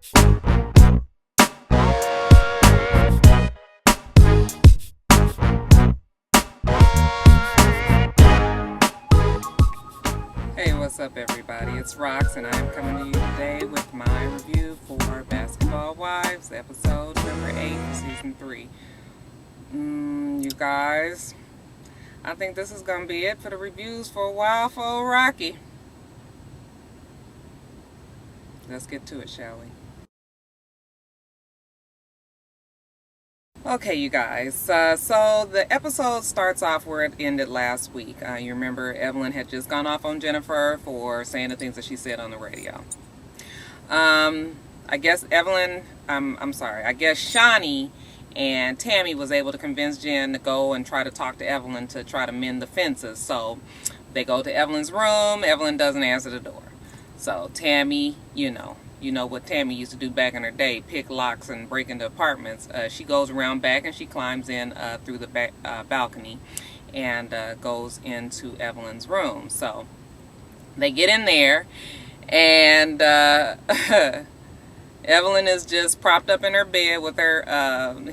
Hey, what's up, everybody? It's Rox, and I am coming to you today with my review for Basketball Wives, episode number 8, season 3. You guys, I think this is going to be it for the reviews for a while for old Rocky. Let's get to it, shall we? Okay, you guys, so the episode starts off where it ended last week. You remember Evelyn had just gone off on Jennifer for saying the things that she said on the radio. I guess I guess Shaie and Tammy was able to convince Jen to go and try to talk to Evelyn to try to mend the fences. So they go to Evelyn's room. Evelyn doesn't answer the door. So Tammy, you know what Tammy used to do back in her day, pick locks and break into apartments. She goes around back and she climbs in through the back, balcony and goes into Evelyn's room. So they get in there, and Evelyn is just propped up in her bed with her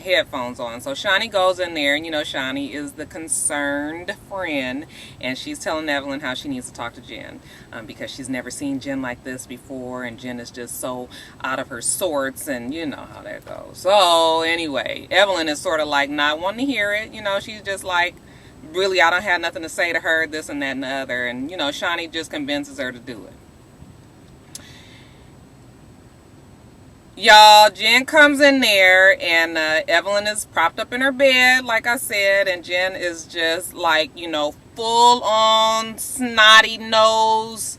headphones on. So Shaie goes in there, and Shaie is the concerned friend, and she's telling Evelyn how she needs to talk to Jen because she's never seen Jen like this before, and Jen is just so out of her sorts, and you know how that goes. So anyway, Evelyn is sort of like not wanting to hear it. She's just like, really, I don't have nothing to say to her, this and that and the other, and Shaie just convinces her to do it. Y'all, Jen comes in there, and Evelyn is propped up in her bed, like I said, and Jen is just like, full on snotty nose,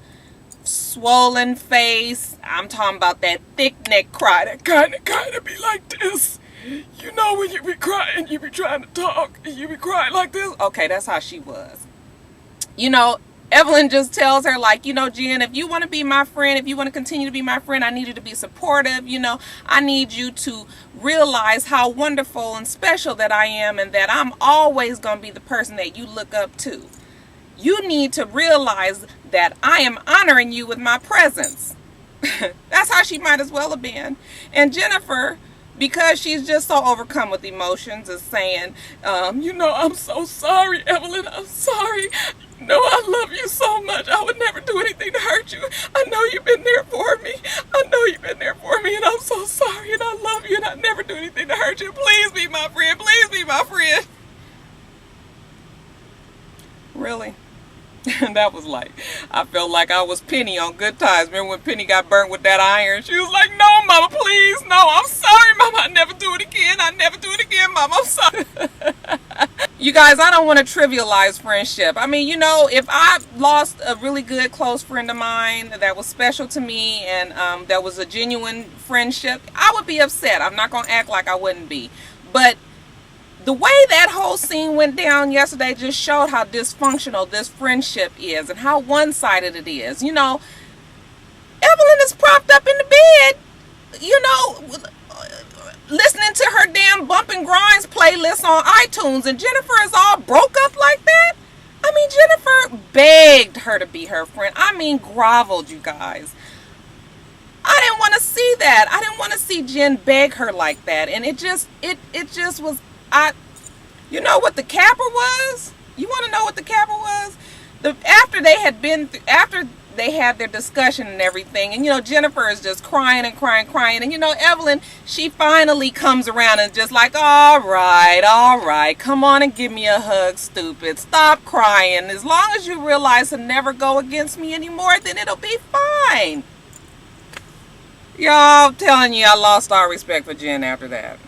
swollen face. I'm talking about that thick neck cry that kind of be like this. When you be crying, you be trying to talk, and you be crying like this. Okay, that's how she was. Evelyn just tells her, like, Jen, if you want to be my friend, if you want to continue to be my friend, I need you to be supportive. I need you to realize how wonderful and special that I am, and that I'm always going to be the person that you look up to. You need to realize that I am honoring you with my presence. That's how she might as well have been. And Jennifer, because she's just so overcome with emotions, is saying, I'm so sorry, Evelyn. I'm sorry. No, I love you so much. I would never do anything to hurt you. I know you've been there for me. And I'm so sorry, and I love you, and I never do anything to hurt you. Please be my friend. Please be my friend. Really? That was like, I felt like I was Penny on Good Times. Remember when Penny got burnt with that iron? She was like, no, Mama, please. No, I'm sorry, Mama. I never do it again. Mama. I'm sorry. You guys, I don't want to trivialize friendship. I mean, if I lost a really good close friend of mine that was special to me, and that was a genuine friendship, I would be upset. I'm not going to act like I wouldn't be. But the way that whole scene went down yesterday just showed how dysfunctional this friendship is and how one-sided it is. Evelyn is propped up in the bed, listening to her damn Bump and Grinds playlist on iTunes, and Jennifer is all broke up like that. I mean, Jennifer begged her to be her friend. I mean, groveled, you guys. I didn't want to see that. I didn't want to see Jen beg her like that, and it just was. You know what the capper was? You want to know what the capper was? After they had their discussion and everything, and Jennifer is just crying, and Evelyn, she finally comes around and just like, all right, come on and give me a hug, stupid. Stop crying. As long as you realize to never go against me anymore, then it'll be fine. Y'all, I'm telling you, I lost all respect for Jen after that.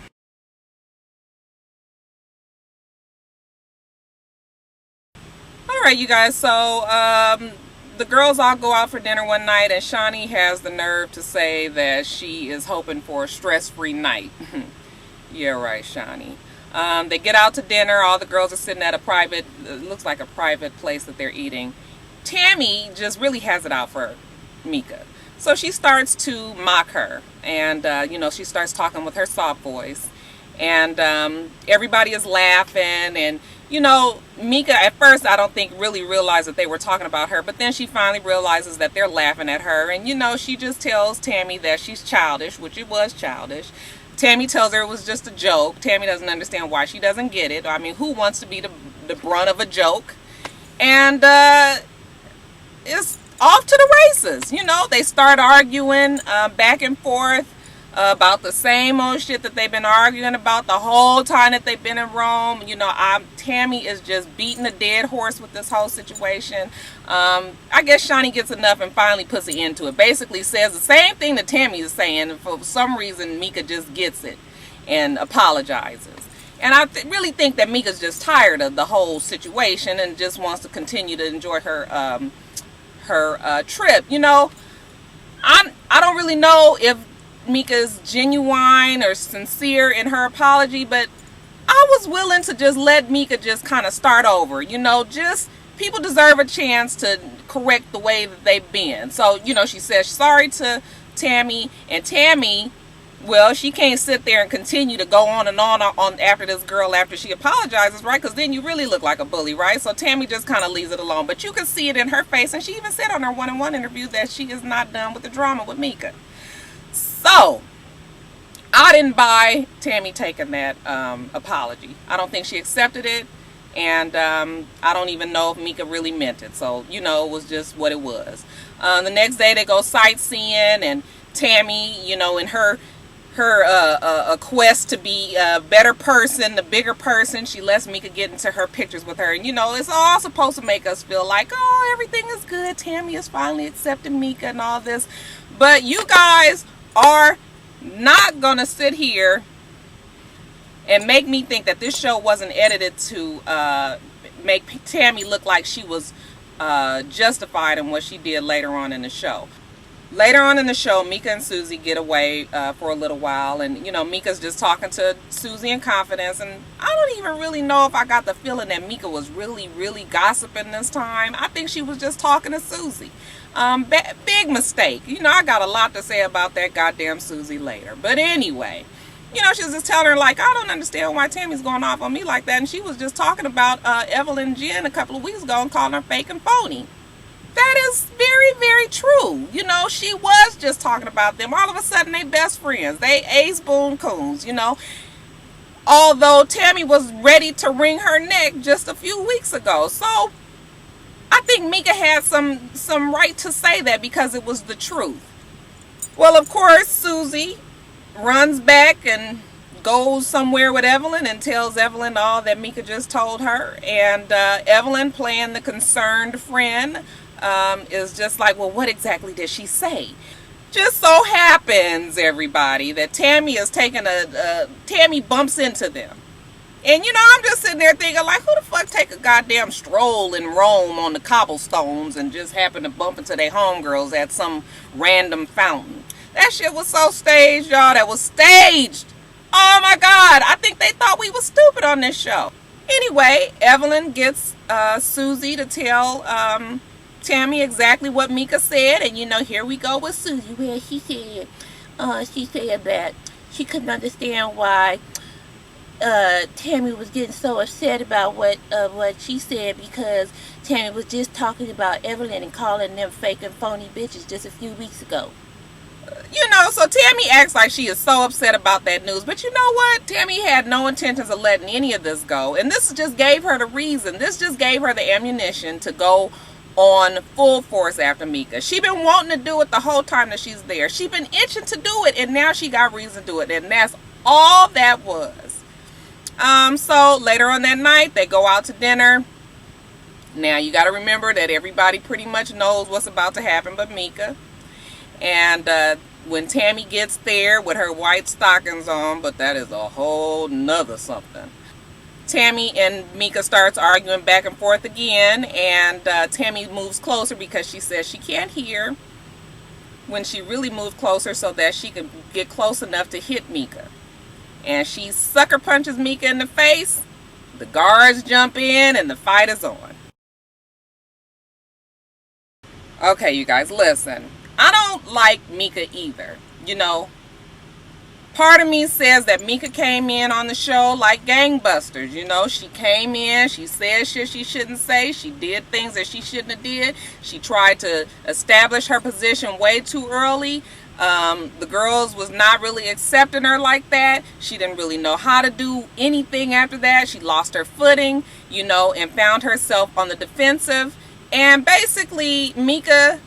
Alright, you guys, so the girls all go out for dinner one night, and Shaie has the nerve to say that she is hoping for a stress-free night. Yeah, right, Shaie. They get out to dinner. All the girls are sitting at it looks like a private place that they're eating. Tammy just really has it out for Mika. So she starts to mock her, and she starts talking with her soft voice, and everybody is laughing, and You know, Mika at first I don't think really realized that they were talking about her, but then she finally realizes that they're laughing at her, and you know, she just tells Tammy that she's childish, which it was childish. Tammy tells her it was just a joke. Tammy doesn't understand why she doesn't get it. I mean, who wants to be the brunt of a joke? And it's off to the races. You know, they start arguing back and forth about the same old shit that they've been arguing about the whole time that they've been in Rome. You know, Tammy is just beating a dead horse with this whole situation. I guess Shaie gets enough and finally puts an end to it. Basically says the same thing that Tammy is saying, and for some reason Mika just gets it and apologizes. And I really think that Mika's just tired of the whole situation and just wants to continue to enjoy her trip. You know, I don't really know if Mika's genuine or sincere in her apology, but I was willing to just let Mika just kind of start over. You know, just people deserve a chance to correct the way that they've been. So, you know, she says sorry to Tammy, and Tammy, well, she can't sit there and continue to go on and on after this girl after she apologizes, right? Because then you really look like a bully, right? So Tammy just kind of leaves it alone. But you can see it in her face, and she even said on her one-on-one interview that she is not done with the drama with Mika. So I didn't buy Tammy taking that apology. I don't think she accepted it, and I don't even know if Mika really meant it. So, you know, it was just what it was. The next day they go sightseeing, and Tammy, you know, in her quest to be a better person, the bigger person, she lets Mika get into her pictures with her. And, you know, it's all supposed to make us feel like, oh, everything is good. Tammy is finally accepting Mika and all this. But you guys are not going to sit here and make me think that this show wasn't edited to make Tammy look like she was justified in what she did later on in the show. Later on in the show, Mika and Susie get away for a little while, and you know, Mika's just talking to Susie in confidence, and I don't even really know if I got the feeling that Mika was really gossiping this time. I think she was just talking to Susie. Big mistake. You know, I got a lot to say about that goddamn Susie later. But anyway, you know, she was just telling her, like, I don't understand why Tammy's going off on me like that, and she was just talking about Evelyn and Jen a couple of weeks ago and calling her fake and phony. That is very true. You know, she was just talking about them. All of a sudden, they best friends. They ace boon coons, you know. Although Tammy was ready to wring her neck just a few weeks ago. So, I think Mika had some right to say that because it was the truth. Well, of course, Susie runs back and goes somewhere with Evelyn and tells Evelyn all that Mika just told her. And Evelyn, playing the concerned friend, is just like, well, what exactly did she say? Just so happens, everybody, that Tammy is taking Tammy bumps into them. And, you know, I'm just sitting there thinking, like, who the fuck take a goddamn stroll in Rome on the cobblestones and just happen to bump into their homegirls at some random fountain? That shit was so staged, y'all. That was staged. Oh, my God. I think they thought we were stupid on this show. Anyway, Evelyn gets Susie to tell Tammy exactly what Mika said, and you know, here we go with Susie, where she said that she couldn't understand why Tammy was getting so upset about what she said, because Tammy was just talking about Evelyn and calling them fake and phony bitches just a few weeks ago. You know, so Tammy acts like she is so upset about that news, but you know what? Tammy had no intentions of letting any of this go, and this just gave her the reason. This just gave her the ammunition to go on full force after Mika. She been wanting to do it the whole time that she's there. She been itching to do it, and now she got reason to do it, and that's all that was. So later on that night, they go out to dinner. Now you got to remember that everybody pretty much knows what's about to happen but Mika. And when Tammy gets there with her white stockings on, but that is a whole nother something. Tammy and Mika starts arguing back and forth again, and Tammy moves closer because she says she can't hear, when she really moved closer so that she could get close enough to hit Mika. And she sucker punches Mika in the face. The guards jump in and the fight is on. Okay, you guys, listen. I don't like Mika either. You know, Part of me says that Mika came in on the show like gangbusters. You know, she came in, she said shit she shouldn't say, she did things that she shouldn't have did. She tried to establish her position way too early. The girls was not really accepting her like that. She didn't really know how to do anything after that. She lost her footing, you know, and found herself on the defensive. And basically, Mika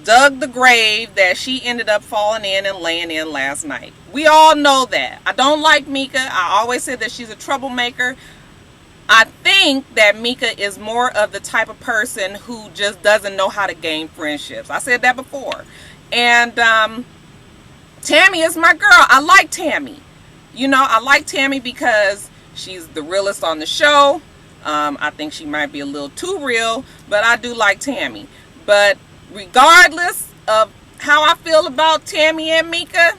dug the grave that she ended up falling in and laying in last night. We all know that. I don't like Mika. I always say that she's a troublemaker. I think that Mika is more of the type of person who just doesn't know how to gain friendships. I said that before. And Tammy is my girl. I like Tammy. You know, I like Tammy because she's the realest on the show. I think she might be a little too real, but I do like Tammy. But regardless of how I feel about Tammy and Mika,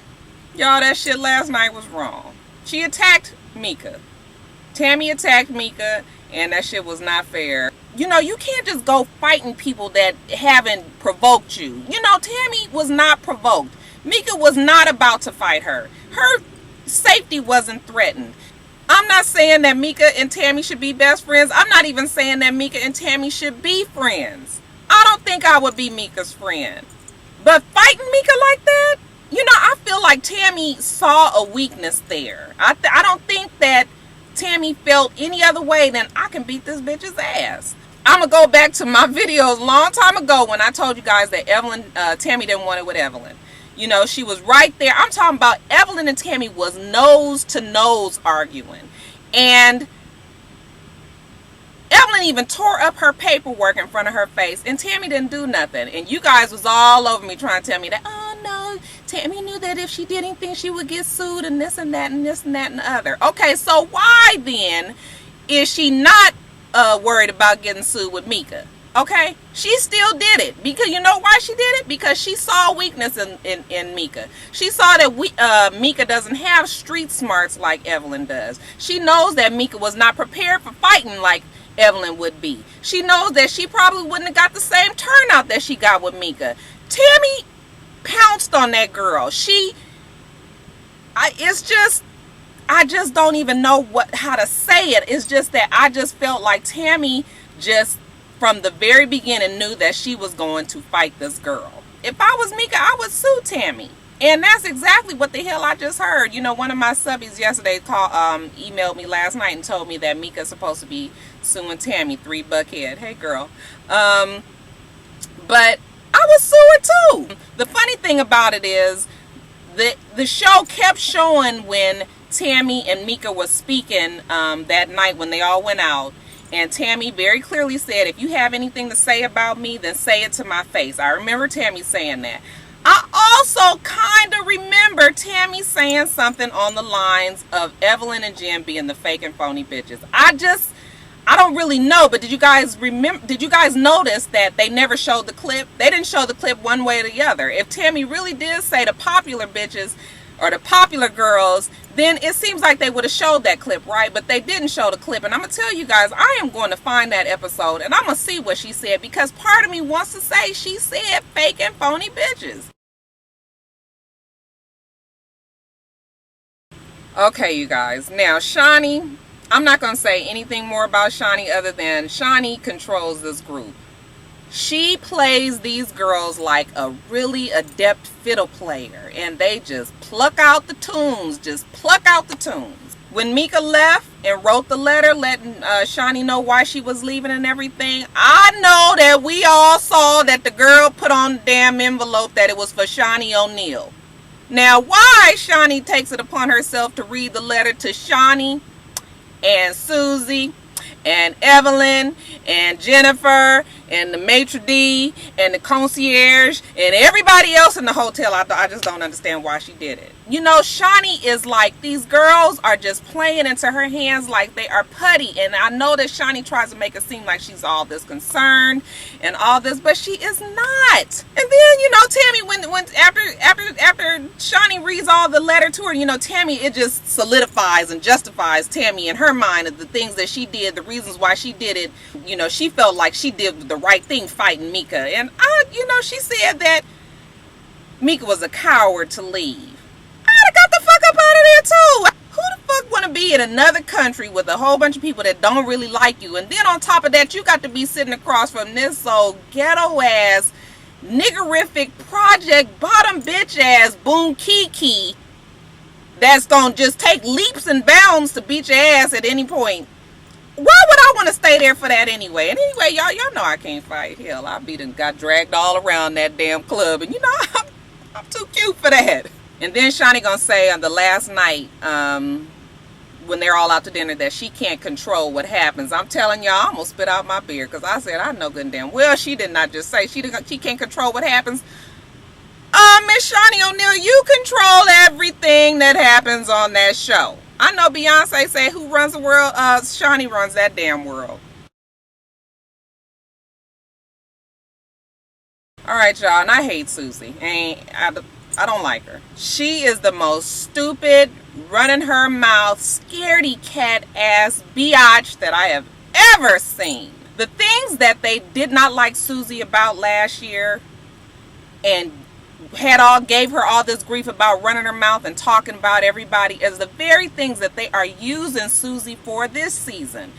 y'all, that shit last night was wrong. She attacked Mika. Tammy attacked Mika, and that shit was not fair. You know, you can't just go fighting people that haven't provoked you. You know, Tammy was not provoked. Mika was not about to fight her. Her safety wasn't threatened. I'm not saying that Mika and Tammy should be best friends. I'm not even saying that Mika and Tammy should be friends. I don't think I would be Mika's friend. But fighting Mika like that, you know, I feel like Tammy saw a weakness there. I don't think that Tammy felt any other way than I can beat this bitch's ass. I'm going to go back to my videos a long time ago when I told you guys that Tammy didn't want it with Evelyn. You know, she was right there. I'm talking about Evelyn and Tammy was nose to nose arguing. And Evelyn even tore up her paperwork in front of her face, and Tammy didn't do nothing. And you guys was all over me trying to tell me that, oh no, Tammy knew that if she did anything, she would get sued and this and that and this and that and the other. Okay, so why then is she not worried about getting sued with Mika? Okay, she still did it because you know why she did it? Because she saw weakness in Mika. She saw that Mika doesn't have street smarts like Evelyn does. She knows that Mika was not prepared for fighting like Evelyn would be. She knows that she probably wouldn't have got the same turnout that she got with Mika. Tammy pounced on that girl. I just don't even know how to say it. It's just that I just felt like Tammy just from the very beginning knew that she was going to fight this girl. If I was Mika, I would sue Tammy. And that's exactly what the hell I just heard. You know, one of my subbies yesterday emailed me last night and told me that Mika's supposed to be suing Tammy, 3 Buckhead. Hey, girl. But I would sue her too. The funny thing about it is that the show kept showing when Tammy and Mika were speaking that night when they all went out. And Tammy very clearly said, if you have anything to say about me, then say it to my face. I remember Tammy saying that. I also kind of remember Tammy saying something on the lines of Evelyn and Jen being the fake and phony bitches. I don't really know, but did you guys notice that they never showed the clip? They didn't show the clip one way or the other. If Tammy really did say the popular bitches or the popular girls, then it seems like they would have showed that clip, right? But they didn't show the clip. And I'm going to tell you guys, I am going to find that episode and I'm going to see what she said, because part of me wants to say she said fake and phony bitches. Okay, you guys. Now, Shaie, I'm not going to say anything more about Shaie other than Shaie controls this group. She plays these girls like a really adept fiddle player, and they just pluck out the tunes, When Mika left and wrote the letter letting Shaie know why she was leaving and everything, I know that we all saw that the girl put on the damn envelope that it was for Shaie O'Neal. Now, why Shaie takes it upon herself to read the letter to Shaie and Susie and Evelyn and Jennifer and the maitre d' and the concierge and everybody else in the hotel, I just don't understand why she did it. You know, Shaie is like, these girls are just playing into her hands like they are putty. And I know that Shaie tries to make it seem like she's all this concerned and all this, but she is not. And then, you know, Tammy, when after Shaie reads all the letter to her, you know, Tammy, it just solidifies and justifies Tammy in her mind of the things that she did, the reasons why she did it. You know, she felt like she did the right thing fighting Mika. And you know, she said that Mika was a coward to leave. I'd have got the fuck up did too. Who the fuck want to be in another country with a whole bunch of people that don't really like you? And then on top of that, you got to be sitting across from this old ghetto ass, niggerific, project bottom bitch ass Boom Kiki that's gonna just take leaps and bounds to beat your ass at any point. Why would I want to stay there for that anyway? And anyway, y'all know I can't fight. Hell, got dragged all around that damn club, and you know I'm too cute for that. And then Shaie gonna say on the last night, when they're all out to dinner, that she can't control what happens. I'm telling y'all, I'm gonna spit out my beer, because I said I know good and damn well she did not just say she can't control what happens. Miss Shaie O'Neal, you control everything that happens on that show. I know Beyonce say who runs the world? Shaie runs that damn world. Alright, y'all, and I hate Susie. I don't like her. She is the most stupid, running her mouth, scaredy cat ass biatch that I have ever seen. The things that they did not like Susie about last year and gave her all this grief about running her mouth and talking about everybody is the very things that they are using Susie for this season.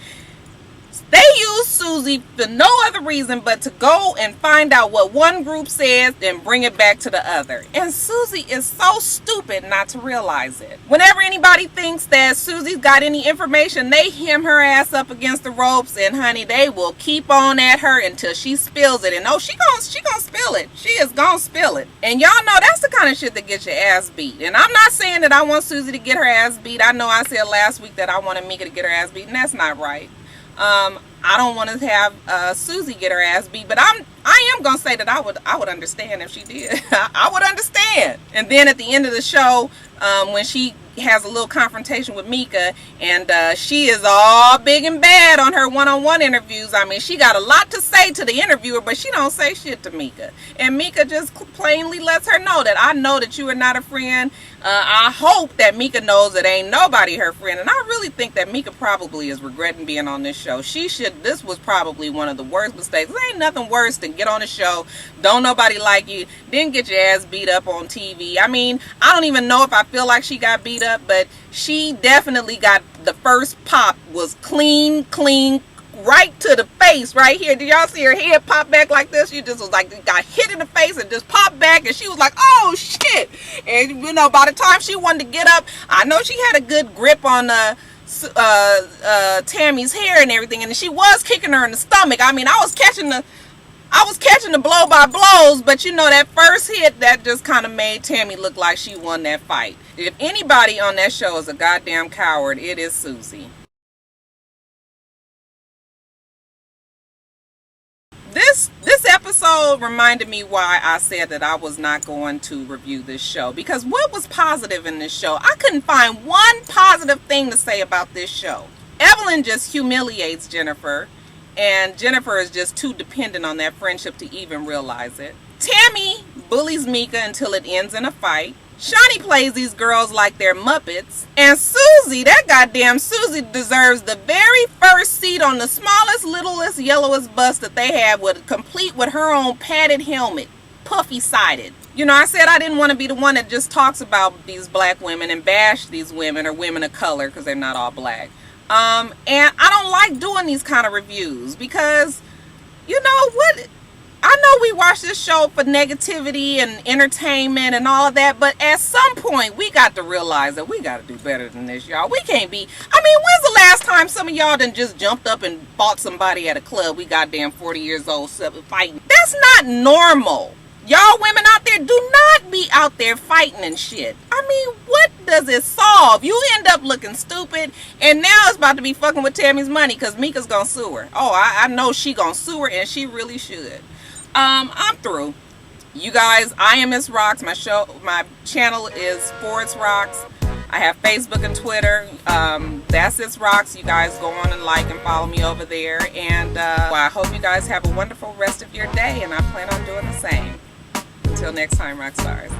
They use Susie for no other reason but to go and find out what one group says and bring it back to the other. And Susie is so stupid not to realize it. Whenever anybody thinks that Susie's got any information, they hem her ass up against the ropes, and honey, they will keep on at her until she spills it. And oh, she gonna spill it. She is gonna spill it. And y'all know that's the kind of shit that gets your ass beat. And I'm not saying that I want Susie to get her ass beat. I know I said last week that I wanted Mika to get her ass beat, and that's not right. I don't want to have Susie get her ass beat, but I am gonna say that I would understand if she did. I would understand. And then at the end of the show, when she has a little confrontation with Mika, and she is all big and bad on her one-on-one interviews. I mean, she got a lot to say to the interviewer, but she don't say shit to Mika. And Mika just plainly lets her know that I know that you are not a friend. I hope that Mika knows that ain't nobody her friend. And I really think that Mika probably is regretting being on this show. This was probably one of the worst mistakes. There ain't nothing worse than get on a show, don't nobody like you, then get your ass beat up on TV. I mean, I don't even know if I feel like she got beat up, but she definitely got the first pop was clean, right to the face right here. Did y'all see her head pop back like this? She just was like, got hit in the face and just popped back, and she was like, oh shit. And you know, by the time she wanted to get up, I know she had a good grip on Tammy's hair and everything, and she was kicking her in the stomach. I mean, I was catching the blow by blows, but you know, that first hit, that just kind of made Tammy look like she won that fight. If anybody on that show is a goddamn coward, it is Susie. This episode reminded me why I said that I was not going to review this show, because what was positive in this show? I couldn't find one positive thing to say about this show. Evelyn just humiliates Jennifer, and Jennifer is just too dependent on that friendship to even realize it. Tammy bullies Mika until it ends in a fight. Shaie plays these girls like they're Muppets. And Susie, that goddamn Susie, deserves the very first seat on the smallest, littlest, yellowest bus that they have, complete with her own padded helmet, puffy-sided. You know, I said I didn't want to be the one that just talks about these black women and bash these women or women of color, because they're not all black. And I don't like doing these kind of reviews because, you know what? I know we watch this show for negativity and entertainment and all of that, but at some point we got to realize that we got to do better than this, y'all. We can't be, I mean, when's the last time some of y'all done just jumped up and fought somebody at a club? We goddamn 40 years old fighting. That's not normal. Y'all women out there, do not be out there fighting and shit. I mean, what does it solve? You end up looking stupid, and now it's about to be fucking with Tammy's money because Mika's gonna sue her. Oh, I know she gonna sue her, and she really should. I'm through. You guys, I am itsrox. My channel is for itsrox. I have Facebook and Twitter. That's itsrox. You guys go on and like and follow me over there. And I hope you guys have a wonderful rest of your day, and I plan on doing the same. Until next time, Roxstars.